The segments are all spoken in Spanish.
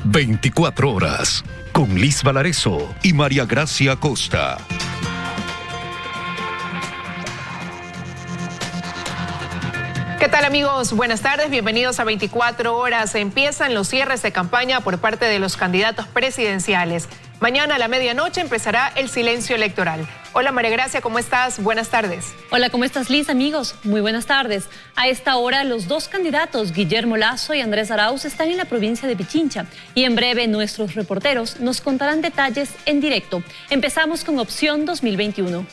24 horas, con Liz Valareso y María Gracia Costa. ¿Qué tal, amigos? Buenas tardes, bienvenidos a 24 horas. Empiezan los cierres de campaña por parte de los candidatos presidenciales. Mañana a la medianoche empezará el silencio electoral. Hola, María Gracia, ¿cómo estás? Buenas tardes. Hola, ¿cómo estás, Liz? Amigos, muy buenas tardes. A esta hora, los dos candidatos, Guillermo Lasso y Andrés Arauz, están en la provincia de Pichincha. Y en breve, nuestros reporteros nos contarán detalles en directo. Empezamos con Opción 2021.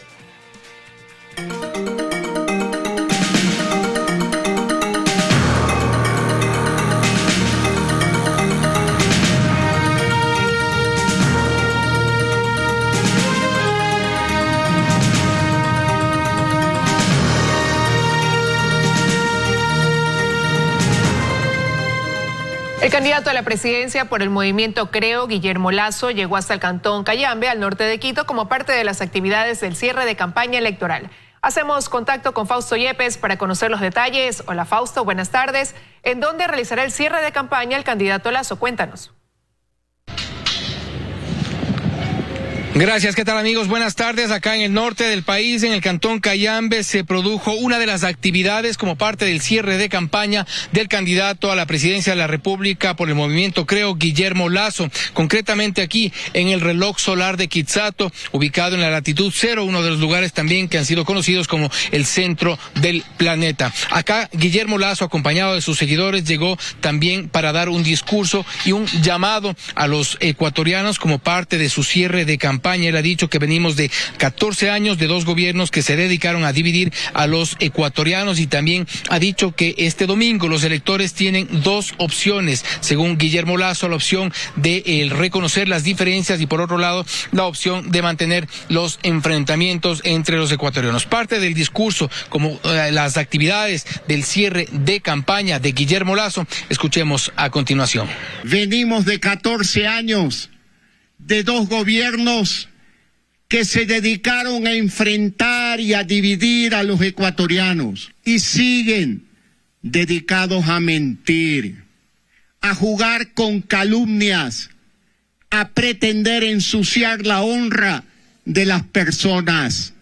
El candidato a la presidencia por el movimiento Creo, Guillermo Lasso, llegó hasta el cantón Cayambe, al norte de Quito, como parte de las actividades del cierre de campaña electoral. Hacemos contacto con Fausto Yepes para conocer los detalles. Hola, Fausto, buenas tardes. ¿En dónde realizará el cierre de campaña el candidato Lasso? Cuéntanos. Gracias, ¿qué tal, amigos? Buenas tardes. Acá en el norte del país, en el cantón Cayambe, se produjo una de las actividades como parte del cierre de campaña del candidato a la presidencia de la República por el movimiento Creo, Guillermo Lasso. Concretamente aquí en el reloj solar de Quitzato, ubicado en la latitud 0, uno de los lugares también que han sido conocidos como el centro del planeta. Acá Guillermo Lasso, acompañado de sus seguidores, llegó también para dar un discurso y un llamado a los ecuatorianos como parte de su cierre de campaña. Él ha dicho que venimos de 14 años de dos gobiernos que se dedicaron a dividir a los ecuatorianos, y también ha dicho que este domingo los electores tienen dos opciones, según Guillermo Lasso: la opción de reconocer las diferencias y, por otro lado, la opción de mantener los enfrentamientos entre los ecuatorianos. Parte del discurso, como las actividades del cierre de campaña de Guillermo Lasso, escuchemos a continuación. Venimos de 14 años de dos gobiernos que se dedicaron a enfrentar y a dividir a los ecuatorianos, y siguen dedicados a mentir, a jugar con calumnias, a pretender ensuciar la honra de las personas,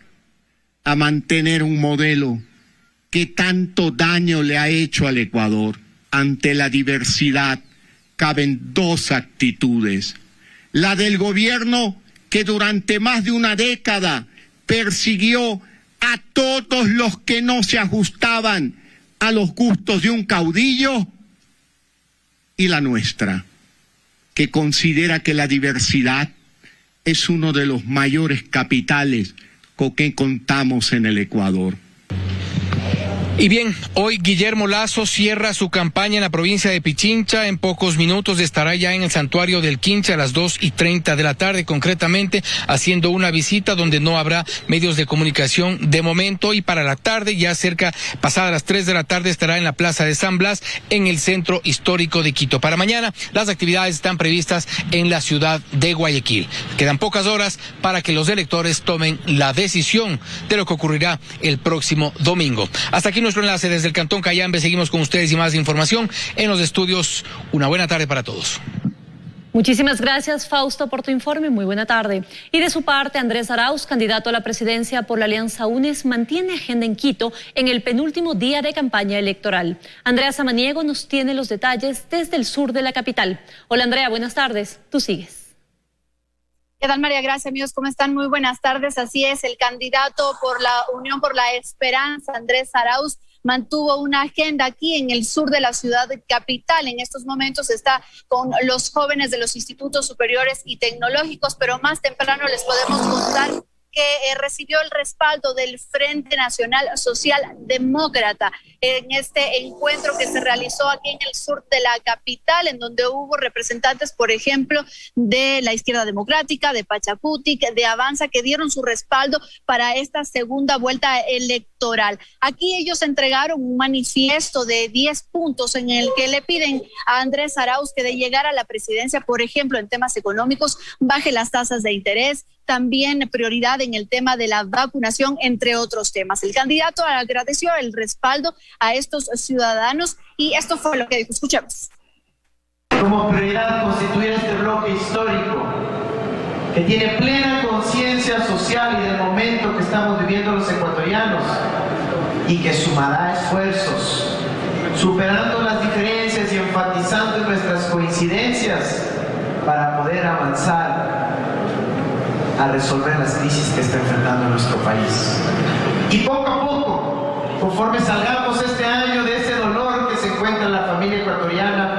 a mantener un modelo que tanto daño le ha hecho al Ecuador. Ante la diversidad caben dos actitudes: la del gobierno, que durante más de una década persiguió a todos los que no se ajustaban a los gustos de un caudillo, y la nuestra, que considera que la diversidad es uno de los mayores capitales con que contamos en el Ecuador. Y bien, hoy Guillermo Lasso cierra su campaña en la provincia de Pichincha. En pocos minutos estará ya en el santuario del Quincha a las 2:30 de la tarde, concretamente haciendo una visita donde no habrá medios de comunicación de momento, y para la tarde, ya pasadas las 3 de la tarde, estará en la Plaza de San Blas, en el centro histórico de Quito. Para mañana, las actividades están previstas en la ciudad de Guayaquil. Quedan pocas horas para que los electores tomen la decisión de lo que ocurrirá el próximo domingo. Hasta aquí nuestro enlace desde el cantón Cayambe. Seguimos con ustedes y más información en los estudios. Una buena tarde para todos. Muchísimas gracias, Fausto, por tu informe. Muy buena tarde. Y de su parte, Andrés Arauz, candidato a la presidencia por la Alianza UNES, mantiene agenda en Quito en el penúltimo día de campaña electoral. Andrea Samaniego nos tiene los detalles desde el sur de la capital. Hola, Andrea, buenas tardes. Tú sigues. ¿Qué tal, María Gracia? Amigos, ¿cómo están? Muy buenas tardes. Así es, el candidato por la Unión por la Esperanza, Andrés Arauz, mantuvo una agenda aquí en el sur de la ciudad capital. En estos momentos está con los jóvenes de los institutos superiores y tecnológicos, pero más temprano les podemos contar que recibió el respaldo del Frente Nacional Social Demócrata en este encuentro que se realizó aquí en el sur de la capital, en donde hubo representantes, por ejemplo, de la Izquierda Democrática, de Pachacuti, de Avanza, que dieron su respaldo para esta segunda vuelta electoral. Aquí ellos entregaron un manifiesto de 10 puntos en el que le piden a Andrés Arauz que, de llegar a la presidencia, por ejemplo, en temas económicos, baje las tasas de interés, también prioridad en el tema de la vacunación, entre otros temas. El candidato agradeció el respaldo a estos ciudadanos y esto fue lo que dijo. Escuchemos. como prioridad constituir este bloque histórico que tiene plena conciencia social y del momento que estamos viviendo los ecuatorianos y que sumará esfuerzos, superando las diferencias y enfatizando nuestras coincidencias para poder avanzar a resolver las crisis que está enfrentando nuestro país. Y poco a poco, conforme salgamos este año de ese dolor que se encuentra en la familia ecuatoriana,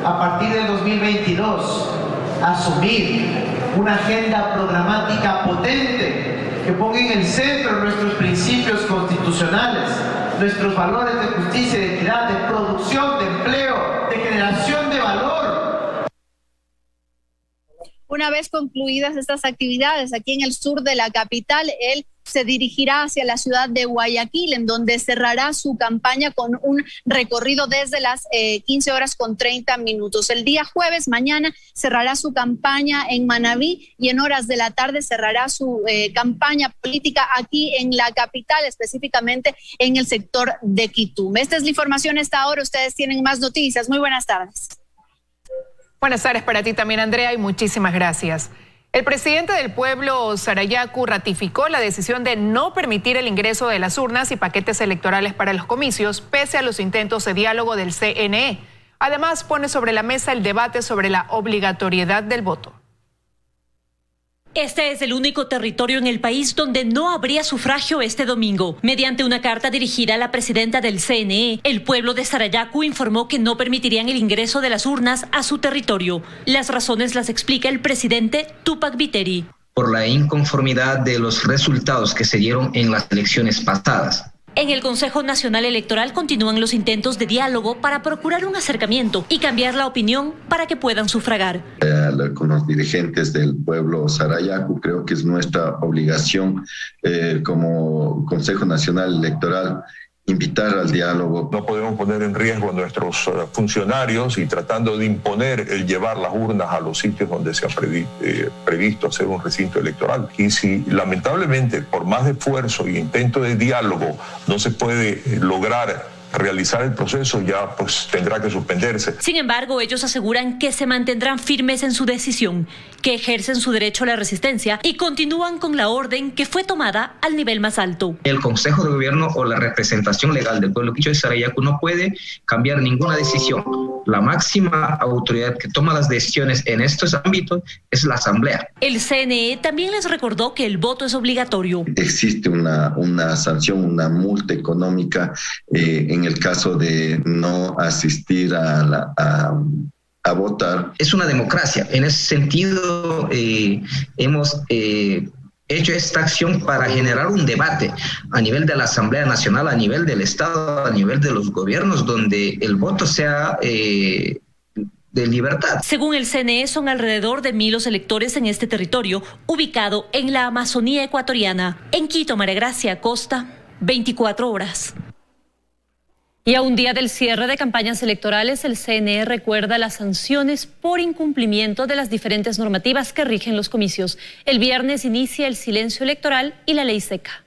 a partir del 2022, asumir una agenda programática potente que ponga en el centro nuestros principios constitucionales, nuestros valores de justicia, de equidad, de producción, de empleo, de generación de valor. Una vez concluidas estas actividades aquí en el sur de la capital, él se dirigirá hacia la ciudad de Guayaquil, en donde cerrará su campaña con un recorrido desde las 15:30. El día jueves, mañana, cerrará su campaña en Manabí y en horas de la tarde cerrará su campaña política aquí en la capital, específicamente en el sector de Quitum. Esta es la información hasta ahora. Ustedes tienen más noticias. Muy buenas tardes. Buenas tardes para ti también, Andrea, y muchísimas gracias. El presidente del pueblo, Sarayaku, ratificó la decisión de no permitir el ingreso de las urnas y paquetes electorales para los comicios, pese a los intentos de diálogo del CNE. Además, pone sobre la mesa el debate sobre la obligatoriedad del voto. Este es el único territorio en el país donde no habría sufragio este domingo. Mediante una carta dirigida a la presidenta del CNE, el pueblo de Sarayaku informó que no permitirían el ingreso de las urnas a su territorio. Las razones las explica el presidente Tupac Viteri. Por la inconformidad de los resultados que se dieron en las elecciones pasadas. En el Consejo Nacional Electoral continúan los intentos de diálogo para procurar un acercamiento y cambiar la opinión para que puedan sufragar. Con los dirigentes del pueblo Sarayaku, creo que es nuestra obligación como Consejo Nacional Electoral invitar al diálogo. No podemos poner en riesgo a nuestros funcionarios y tratando de imponer el llevar las urnas a los sitios donde se ha previsto hacer un recinto electoral. Y si lamentablemente por más esfuerzo y intento de diálogo no se puede lograr realizar el proceso, ya pues tendrá que suspenderse. Sin embargo, ellos aseguran que se mantendrán firmes en su decisión, que ejercen su derecho a la resistencia y continúan con la orden que fue tomada al nivel más alto. El Consejo de Gobierno o la representación legal del pueblo quichua de Sarayaku no puede cambiar ninguna decisión. La máxima autoridad que toma las decisiones en estos ámbitos es la Asamblea. El CNE también les recordó que el voto es obligatorio. Existe una sanción, una multa económica en el caso de no asistir a votar. Es una democracia. En ese sentido, hemos hecho esta acción para generar un debate a nivel de la Asamblea Nacional, a nivel del Estado, a nivel de los gobiernos, donde el voto sea de libertad. Según el CNE, son alrededor de 1,000 los electores en este territorio, ubicado en la Amazonía ecuatoriana. En Quito, María Gracia Acosta, 24 horas. Y a un día del cierre de campañas electorales, el CNE recuerda las sanciones por incumplimiento de las diferentes normativas que rigen los comicios. El viernes inicia el silencio electoral y la ley seca.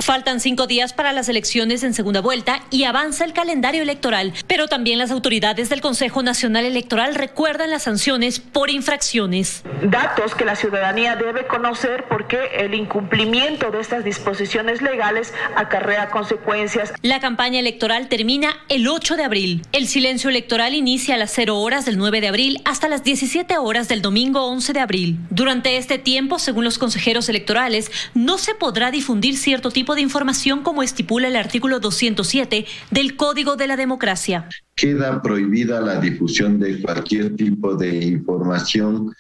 Faltan 5 días para las elecciones en segunda vuelta y avanza el calendario electoral, pero también las autoridades del Consejo Nacional Electoral recuerdan las sanciones por infracciones. Datos que la ciudadanía debe conocer porque el incumplimiento de estas disposiciones legales acarrea consecuencias. La campaña electoral termina el 8 de abril. El silencio electoral inicia a las 0 horas del 9 de abril hasta las 17 horas del domingo 11 de abril. Durante este tiempo, según los consejeros electorales, no se podrá difundir cierto tipo de información como estipula el artículo 207 del Código de la Democracia. Queda prohibida la difusión de cualquier tipo de información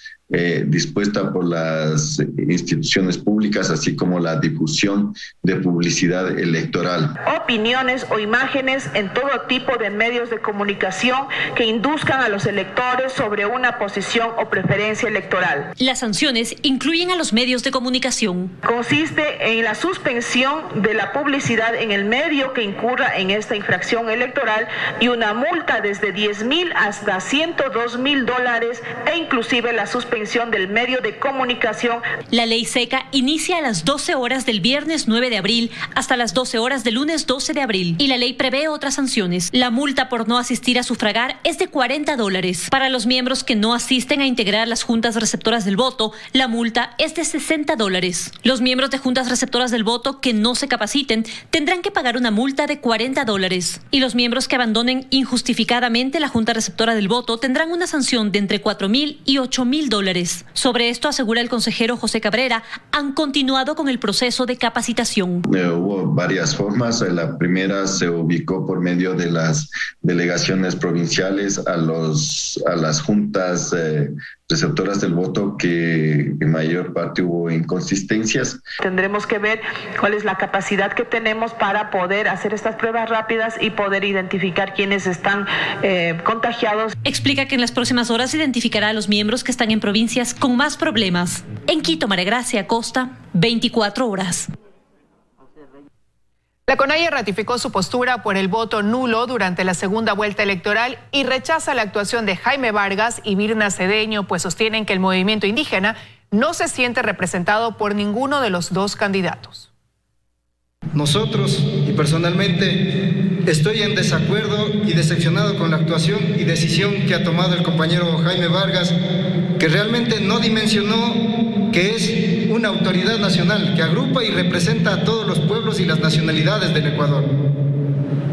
dispuesta por las instituciones públicas, así como la difusión de publicidad electoral. Opiniones o imágenes en todo tipo de medios de comunicación que induzcan a los electores sobre una posición o preferencia electoral. Las sanciones incluyen a los medios de comunicación. Consiste en la suspensión de la publicidad en el medio que incurra en esta infracción electoral y una multa desde 10.000 hasta $102.000 e inclusive la suspensión del medio de comunicación. La ley seca inicia a las 12 horas del viernes 9 de abril hasta las 12 horas del lunes 12 de abril y la ley prevé otras sanciones. La multa por no asistir a sufragar es de $40. Para los miembros que no asisten a integrar las juntas receptoras del voto, la multa es de $60. Los miembros de juntas receptoras del voto que no se capaciten tendrán que pagar una multa de $40 y los miembros que abandonen injustificadamente la junta receptora del voto tendrán una sanción de entre $4.000 y $8.000. Sobre esto, asegura el consejero José Cabrera, han continuado con el proceso de capacitación. Hubo varias formas. La primera se ubicó por medio de las delegaciones provinciales a las juntas receptoras del voto, que en mayor parte hubo inconsistencias. Tendremos que ver cuál es la capacidad que tenemos para poder hacer estas pruebas rápidas y poder identificar quiénes están contagiados. Explica que en las próximas horas identificará a los miembros que están en provincias con más problemas. En Quito, María Gracia Acosta, 24 horas. La CONAIE ratificó su postura por el voto nulo durante la segunda vuelta electoral y rechaza la actuación de Jaime Vargas y Virna Cedeño, pues sostienen que el movimiento indígena no se siente representado por ninguno de los dos candidatos. Nosotros, y personalmente, estoy en desacuerdo y decepcionado con la actuación y decisión que ha tomado el compañero Jaime Vargas, que realmente no dimensionó que es una autoridad nacional que agrupa y representa a todos los pueblos y las nacionalidades del Ecuador.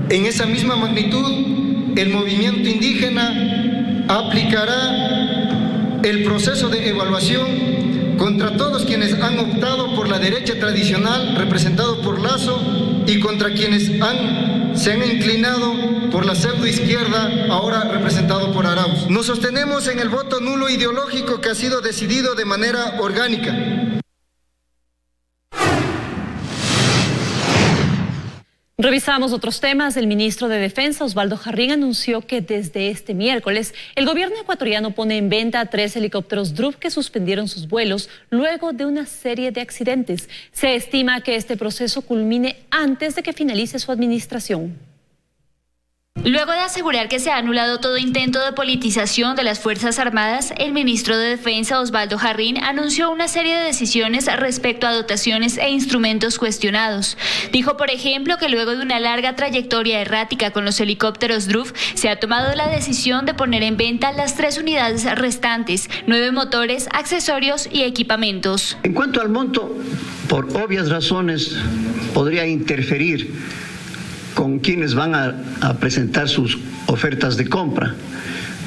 En esa misma magnitud, el movimiento indígena aplicará el proceso de evaluación contra todos quienes han optado por la derecha tradicional, representado por Lasso, y contra quienes se han inclinado por la pseudoizquierda, ahora representado por Arauz. Nos sostenemos en el voto nulo ideológico que ha sido decidido de manera orgánica. Revisamos otros temas. El ministro de Defensa, Osvaldo Jarrín, anunció que desde este miércoles el gobierno ecuatoriano pone en venta 3 helicópteros DRUF que suspendieron sus vuelos luego de una serie de accidentes. Se estima que este proceso culmine antes de que finalice su administración. Luego de asegurar que se ha anulado todo intento de politización de las Fuerzas Armadas, el ministro de Defensa, Osvaldo Jarrín, anunció una serie de decisiones respecto a dotaciones e instrumentos cuestionados. Dijo, por ejemplo, que luego de una larga trayectoria errática con los helicópteros DRUF, se ha tomado la decisión de poner en venta las 3 unidades restantes, 9 motores, accesorios y equipamientos. En cuanto al monto, por obvias razones, podría interferir con quienes van a presentar sus ofertas de compra.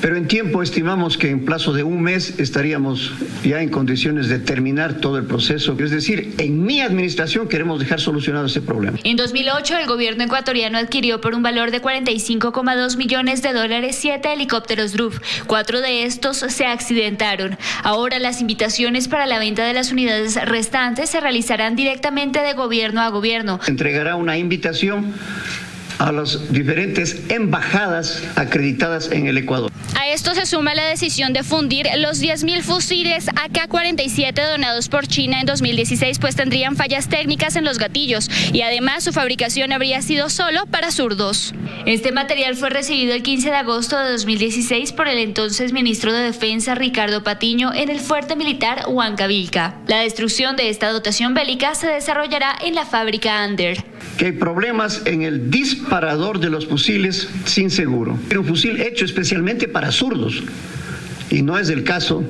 Pero en tiempo estimamos que en plazo de un mes estaríamos ya en condiciones de terminar todo el proceso. Es decir, en mi administración queremos dejar solucionado ese problema. En 2008, el gobierno ecuatoriano adquirió por un valor de $45,2 millones 7 helicópteros DRUF. 4 de estos se accidentaron. Ahora las invitaciones para la venta de las unidades restantes se realizarán directamente de gobierno a gobierno. Entregará una invitación a las diferentes embajadas acreditadas en el Ecuador. A esto se suma la decisión de fundir los 10.000 fusiles AK-47 donados por China en 2016, pues tendrían fallas técnicas en los gatillos y además su fabricación habría sido solo para zurdos. Este material fue recibido el 15 de agosto de 2016 por el entonces ministro de Defensa Ricardo Patiño en el fuerte militar Huancavilca. La destrucción de esta dotación bélica se desarrollará en la fábrica Ander. Que hay problemas en el disparador de los fusiles sin seguro. Era un fusil hecho especialmente para zurdos y no es el caso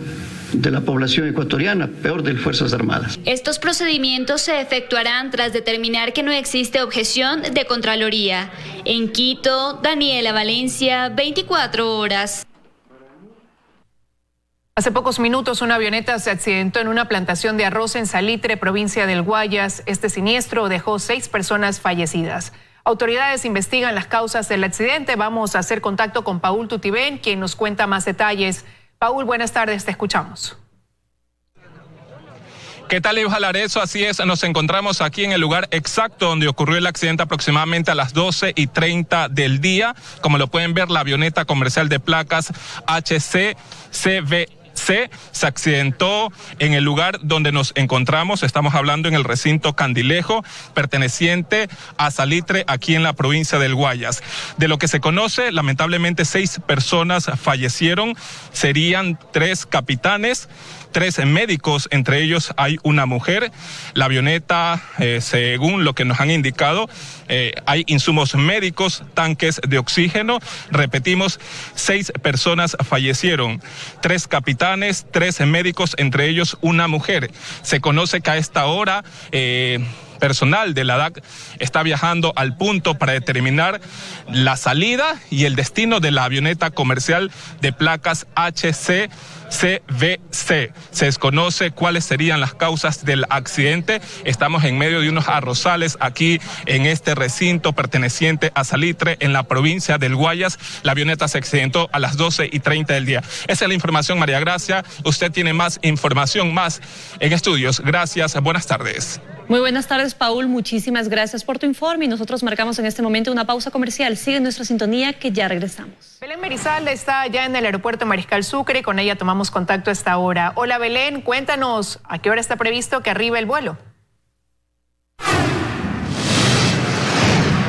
de la población ecuatoriana, peor de las Fuerzas Armadas. Estos procedimientos se efectuarán tras determinar que no existe objeción de Contraloría. En Quito, Daniela Valencia, 24 horas. Hace pocos minutos una avioneta se accidentó en una plantación de arroz en Salitre, provincia del Guayas. Este siniestro dejó 6 personas fallecidas. Autoridades investigan las causas del accidente. Vamos a hacer contacto con Paul Tutibén, quien nos cuenta más detalles. Paul, buenas tardes, te escuchamos. ¿Qué tal, Eva Larezo? Así es, nos encontramos aquí en el lugar exacto donde ocurrió el accidente aproximadamente a las 12:30 del día. Como lo pueden ver, la avioneta comercial de placas HCCV se accidentó en el lugar donde nos encontramos. Estamos hablando en el recinto Candilejo, perteneciente a Salitre, aquí en la provincia del Guayas. De lo que se conoce, lamentablemente 6 personas fallecieron, serían 3 capitanes, 3 médicos, entre ellos hay una mujer. La avioneta, según lo que nos han indicado, hay insumos médicos, tanques de oxígeno. Repetimos, 6 personas fallecieron, 3 capitanes, 3 médicos, entre ellos una mujer. Se conoce que a esta hora personal de la DAC está viajando al punto para determinar la salida y el destino de la avioneta comercial de placas HCCBC. Se desconoce cuáles serían las causas del accidente. Estamos en medio de unos arrozales aquí en este recinto perteneciente a Salitre, en la provincia del Guayas. La avioneta se accidentó a las 12:30 del día. Esa es la información, María Gracia. Usted tiene más información, más en estudios. Gracias, buenas tardes. Muy buenas tardes, Paul. Muchísimas gracias por tu informe y nosotros marcamos en este momento una pausa comercial. Sigue nuestra sintonía que ya regresamos. Belén Merizalde está ya en el aeropuerto Mariscal Sucre y con ella tomamos contacto a esta hora. Hola Belén, cuéntanos a qué hora está previsto que arribe el vuelo.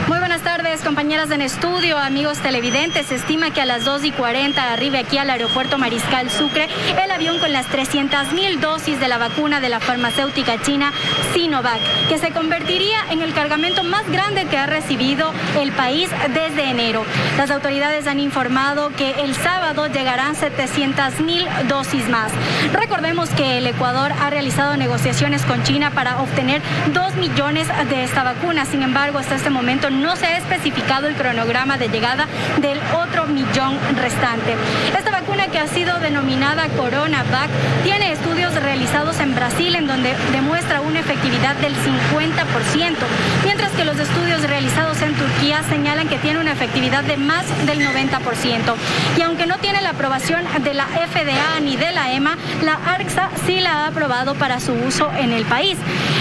Buenas tardes, compañeras en estudio, amigos televidentes. Se estima que a las 2:40 arribe aquí al aeropuerto Mariscal Sucre el avión con las 300.000 dosis de la vacuna de la farmacéutica china Sinovac, que se convertiría en el cargamento más grande que ha recibido el país desde enero. Las autoridades han informado que el sábado llegarán 700.000 dosis más. Recordemos que el Ecuador ha realizado negociaciones con China para obtener 2 millones de esta vacuna. Sin embargo, hasta este momento no se ha especificado el cronograma de llegada del otro millón restante. Esta vacuna, que ha sido denominada CoronaVac, tiene estudios realizados en Brasil en donde demuestra una efectividad del 50%, mientras que los estudios realizados en Turquía señalan que tiene una efectividad de más del 90%. Y aunque no tiene la aprobación de la FDA ni de la EMA, la ARCSA sí la ha aprobado para su uso en el país.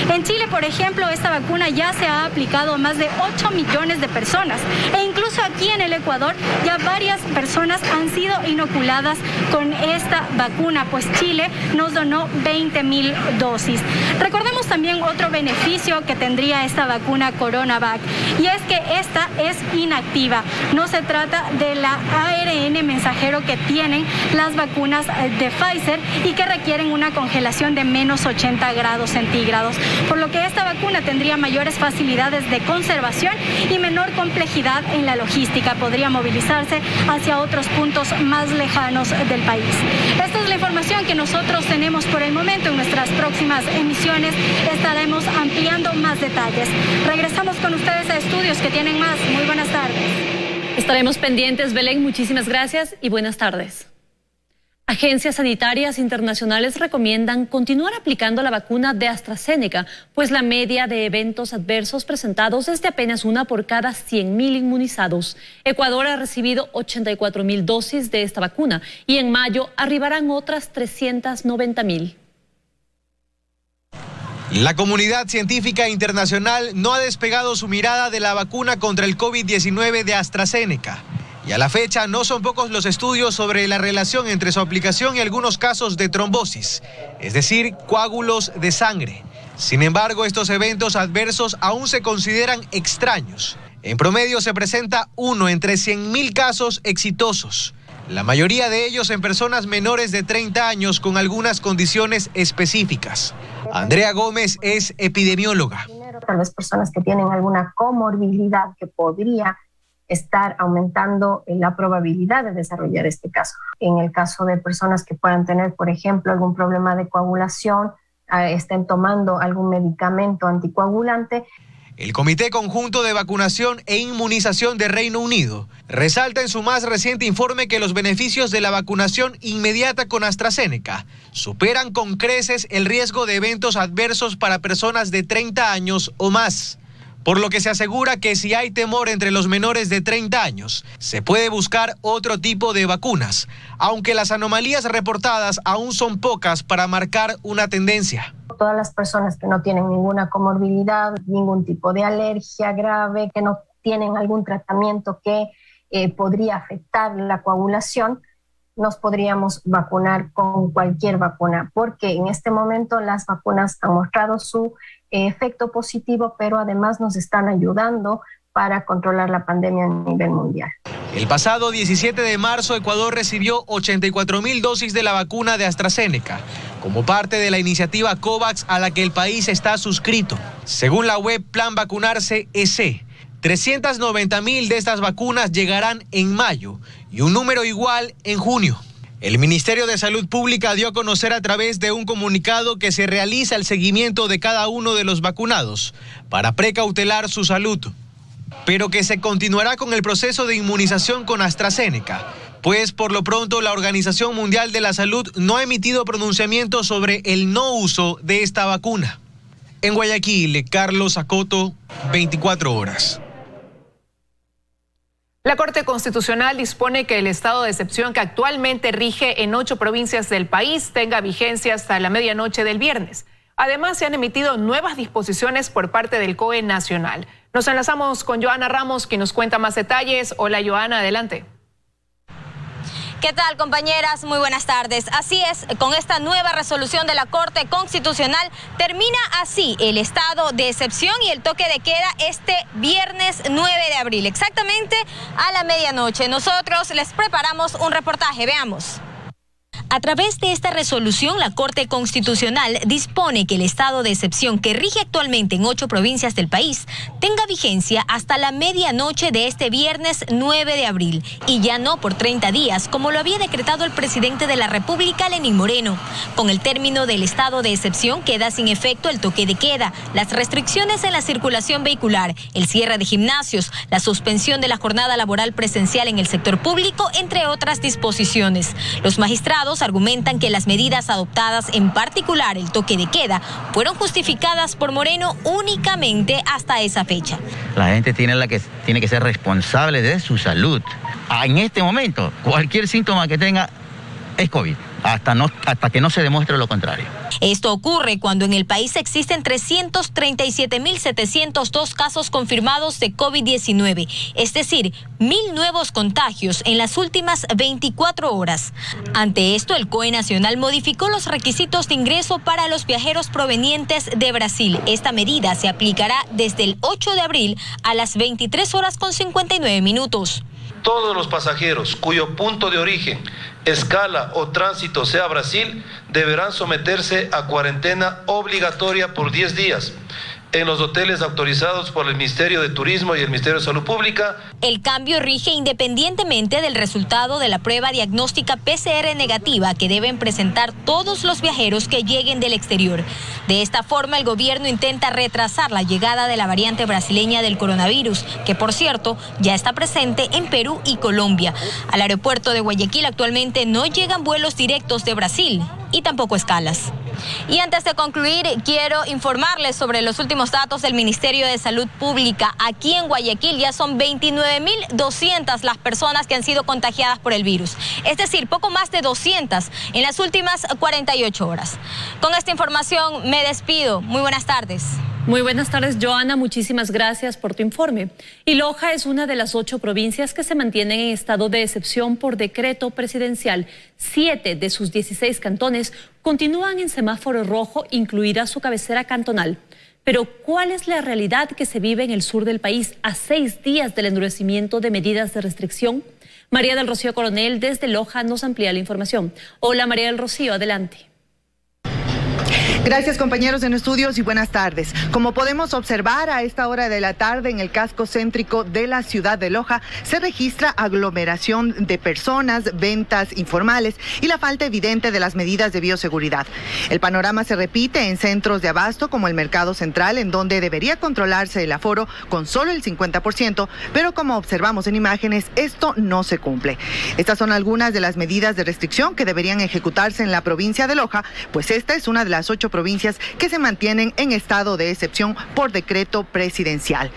En Chile, por ejemplo, esta vacuna ya se ha aplicado a más de 8 millones de personas, e incluso aquí en el Ecuador ya varias personas han sido inoculadas con esta vacuna, pues Chile nos donó 20.000 dosis. Recordemos también otro beneficio que tendría esta vacuna CoronaVac, y es que esta es inactiva. No se trata de la ARN mensajero que tienen las vacunas de Pfizer y que requieren una congelación de menos 80 grados centígrados, por lo que esta vacuna tendría mayores facilidades de conservación y menor complejidad en la logística. Podría movilizarse hacia otros puntos más lejanos del país. Esta es la información que nosotros tenemos por el momento. En nuestras próximas emisiones estaremos ampliando más detalles. Regresamos con ustedes a estudios que tienen más. Muy buenas tardes. Estaremos pendientes, Belén. Muchísimas gracias y buenas tardes. Agencias sanitarias internacionales recomiendan continuar aplicando la vacuna de AstraZeneca, pues la media de eventos adversos presentados es de apenas una por cada 100.000 inmunizados. Ecuador ha recibido 84.000 dosis de esta vacuna y en mayo arribarán otras 390.000. La comunidad científica internacional no ha despegado su mirada de la vacuna contra el COVID-19 de AstraZeneca. Y a la fecha no son pocos los estudios sobre la relación entre su aplicación y algunos casos de trombosis, es decir, coágulos de sangre. Sin embargo, estos eventos adversos aún se consideran extraños. En promedio se presenta 1 entre 100.000 casos exitosos, la mayoría de ellos en personas menores de 30 años con algunas condiciones específicas. Andrea Gómez es epidemióloga. Tal vez personas que tienen alguna comorbilidad que podría estar aumentando la probabilidad de desarrollar este caso. En el caso de personas que puedan tener, por ejemplo, algún problema de coagulación, estén tomando algún medicamento anticoagulante. El Comité Conjunto de Vacunación e Inmunización de Reino Unido resalta en su más reciente informe que los beneficios de la vacunación inmediata con AstraZeneca superan con creces el riesgo de eventos adversos para personas de 30 años o más. Por lo que se asegura que si hay temor entre los menores de 30 años, se puede buscar otro tipo de vacunas, aunque las anomalías reportadas aún son pocas para marcar una tendencia. Todas las personas que no tienen ninguna comorbilidad, ningún tipo de alergia grave, que no tienen algún tratamiento que podría afectar la coagulación, nos podríamos vacunar con cualquier vacuna, porque en este momento las vacunas han mostrado su efecto positivo, pero además nos están ayudando para controlar la pandemia a nivel mundial. El pasado 17 de marzo, Ecuador recibió 84.000 dosis de la vacuna de AstraZeneca, como parte de la iniciativa COVAX a la que el país está suscrito. Según la web Plan Vacunarse EC, 390.000 de estas vacunas llegarán en mayo y un número igual en junio. El Ministerio de Salud Pública dio a conocer a través de un comunicado que se realiza el seguimiento de cada uno de los vacunados para precautelar su salud, pero que se continuará con el proceso de inmunización con AstraZeneca, pues por lo pronto la Organización Mundial de la Salud no ha emitido pronunciamiento sobre el no uso de esta vacuna. En Guayaquil, Carlos Acoto, 24 horas. La Corte Constitucional dispone que el estado de excepción que actualmente rige en 8 provincias del país tenga vigencia hasta la medianoche del viernes. Además, se han emitido nuevas disposiciones por parte del COE Nacional. Nos enlazamos con Joana Ramos, quien nos cuenta más detalles. Hola, Joana, adelante. ¿Qué tal, compañeras? Muy buenas tardes. Así es, con esta nueva resolución de la Corte Constitucional termina así el estado de excepción y el toque de queda este viernes 9 de abril, exactamente a la medianoche. Nosotros les preparamos un reportaje, veamos. A través de esta resolución, la Corte Constitucional dispone que el estado de excepción que rige actualmente en 8 provincias del país tenga vigencia hasta la medianoche de este viernes 9 de abril y ya no por 30 días, como lo había decretado el presidente de la República, Lenín Moreno. Con el término del estado de excepción queda sin efecto el toque de queda, las restricciones en la circulación vehicular, el cierre de gimnasios, la suspensión de la jornada laboral presencial en el sector público, entre otras disposiciones. Los magistrados argumentan que las medidas adoptadas, en particular el toque de queda, fueron justificadas por Moreno únicamente hasta esa fecha. La gente tiene que ser responsable de su salud. En este momento, cualquier síntoma que tenga es COVID, hasta que no se demuestre lo contrario. Esto ocurre cuando en el país existen 337.702 casos confirmados de COVID-19, es decir, 1.000 nuevos contagios en las últimas 24 horas. Ante esto, el COE Nacional modificó los requisitos de ingreso para los viajeros provenientes de Brasil. Esta medida se aplicará desde el 8 de abril a las 23 horas con 59 minutos. Todos los pasajeros cuyo punto de origen, escala o tránsito sea Brasil deberán someterse a cuarentena obligatoria por 10 días en los hoteles autorizados por el Ministerio de Turismo y el Ministerio de Salud Pública. El cambio rige independientemente del resultado de la prueba diagnóstica PCR negativa que deben presentar todos los viajeros que lleguen del exterior. De esta forma, el gobierno intenta retrasar la llegada de la variante brasileña del coronavirus, que por cierto ya está presente en Perú y Colombia. Al aeropuerto de Guayaquil actualmente no llegan vuelos directos de Brasil y tampoco escalas. Y antes de concluir, quiero informarles sobre los últimos datos del Ministerio de Salud Pública. Aquí en Guayaquil ya son 29.200 las personas que han sido contagiadas por el virus. Es decir, poco más de 200 en las últimas 48 horas. Con esta información me despido. Muy buenas tardes. Muy buenas tardes, Joana. Muchísimas gracias por tu informe. Y Loja es una de las 8 provincias que se mantienen en estado de excepción por decreto presidencial. 7 de sus 16 cantones continúan en semáforo rojo, incluida su cabecera cantonal. Pero, ¿cuál es la realidad que se vive en el sur del país a 6 días del endurecimiento de medidas de restricción? María del Rocío Coronel desde Loja nos amplía la información. Hola, María del Rocío, adelante. Gracias, compañeros en estudios, y buenas tardes. Como podemos observar, a esta hora de la tarde en el casco céntrico de la ciudad de Loja se registra aglomeración de personas, ventas informales y la falta evidente de las medidas de bioseguridad. El panorama se repite en centros de abasto como el Mercado Central, en donde debería controlarse el aforo con solo el 50%, pero como observamos en imágenes, esto no se cumple. Estas son algunas de las medidas de restricción que deberían ejecutarse en la provincia de Loja, pues esta es una de las 8 provincias que se mantienen en estado de excepción por decreto presidencial.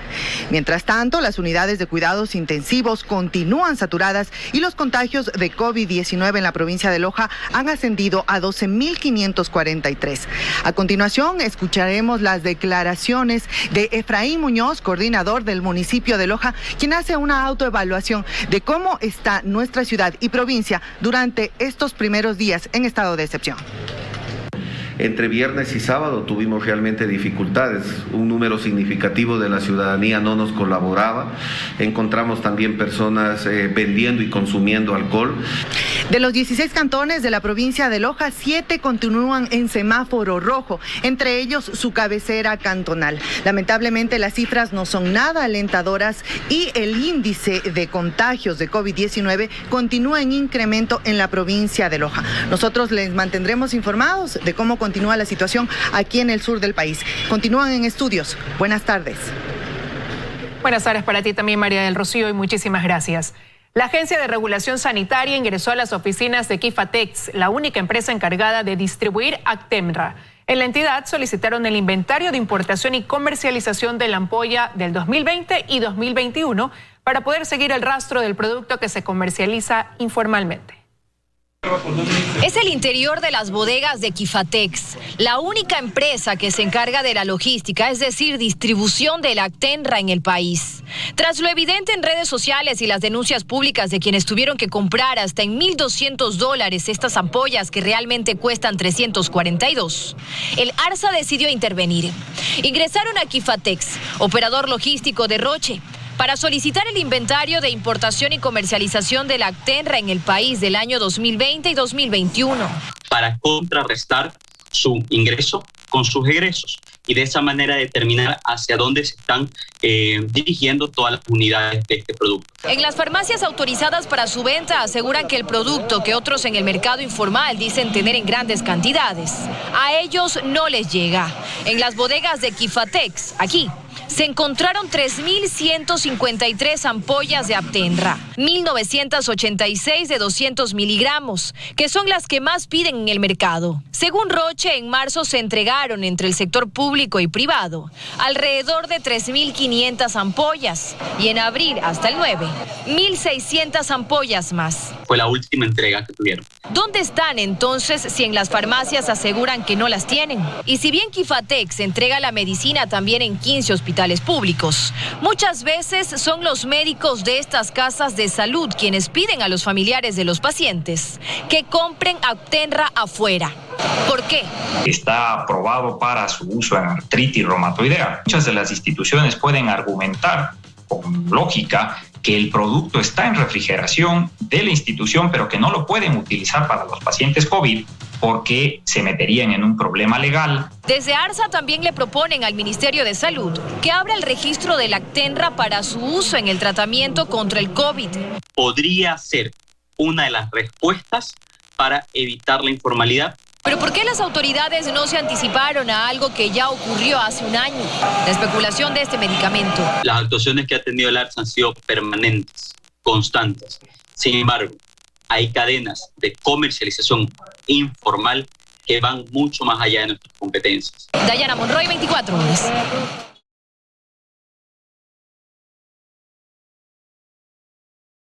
Mientras tanto, las unidades de cuidados intensivos continúan saturadas y los contagios de COVID-19 en la provincia de Loja han ascendido a 12.543. A continuación, escucharemos las declaraciones de Efraín Muñoz, coordinador del municipio de Loja, quien hace una autoevaluación de cómo está nuestra ciudad y provincia durante estos primeros días en estado de excepción. Entre viernes y sábado tuvimos realmente dificultades. Un número significativo de la ciudadanía no nos colaboraba. Encontramos también personas vendiendo y consumiendo alcohol. De los 16 cantones de la provincia de Loja, 7 continúan en semáforo rojo, entre ellos su cabecera cantonal. Lamentablemente, las cifras no son nada alentadoras y el índice de contagios de COVID-19 continúa en incremento en la provincia de Loja. Nosotros les mantendremos informados de cómo continúa la situación aquí en el sur del país. Continúan en estudios. Buenas tardes. Buenas tardes para ti también, María del Rocío, y muchísimas gracias. La Agencia de Regulación Sanitaria ingresó a las oficinas de Quifatex, la única empresa encargada de distribuir Actemra. En la entidad solicitaron el inventario de importación y comercialización de la ampolla del 2020 y 2021 para poder seguir el rastro del producto que se comercializa informalmente. Es el interior de las bodegas de Quifatex, la única empresa que se encarga de la logística, es decir, distribución de la Actemra en el país. Tras lo evidente en redes sociales y las denuncias públicas de quienes tuvieron que comprar hasta en $1,200 estas ampollas que realmente cuestan 342, el ARSA decidió intervenir. Ingresaron a Quifatex, operador logístico de Roche, para solicitar el inventario de importación y comercialización de la Actemra en el país del año 2020 y 2021. Para contrarrestar su ingreso con sus egresos y de esa manera determinar hacia dónde se están dirigiendo todas las unidades de este producto. En las farmacias autorizadas para su venta aseguran que el producto que otros en el mercado informal dicen tener en grandes cantidades, a ellos no les llega. En las bodegas de Quifatex, aquí, se encontraron 3.153 ampollas de Actemra, 1.986 de 200 miligramos, que son las que más piden en el mercado. Según Roche, en marzo se entregaron entre el sector público y privado alrededor de 3.500 ampollas y en abril hasta el 9, 1.600 ampollas más. Fue la última entrega que tuvieron. ¿Dónde están entonces si en las farmacias aseguran que no las tienen? Y si bien Quifatex entrega la medicina también en 15 hospitales públicos, muchas veces son los médicos de estas casas de salud quienes piden a los familiares de los pacientes que compren Actemra afuera. ¿Por qué? Está aprobado para su uso en artritis reumatoidea. Muchas de las instituciones pueden argumentar con lógica que el producto está en refrigeración de la institución, pero que no lo pueden utilizar para los pacientes COVID porque se meterían en un problema legal. Desde ARSA también le proponen al Ministerio de Salud que abra el registro de la Actemra para su uso en el tratamiento contra el COVID. Podría ser una de las respuestas para evitar la informalidad. ¿Pero por qué las autoridades no se anticiparon a algo que ya ocurrió hace un año? La especulación de este medicamento. Las actuaciones que ha tenido el ARSA han sido permanentes, constantes. Sin embargo, hay cadenas de comercialización informal que van mucho más allá de nuestras competencias. Dayana Monroy, 24 horas.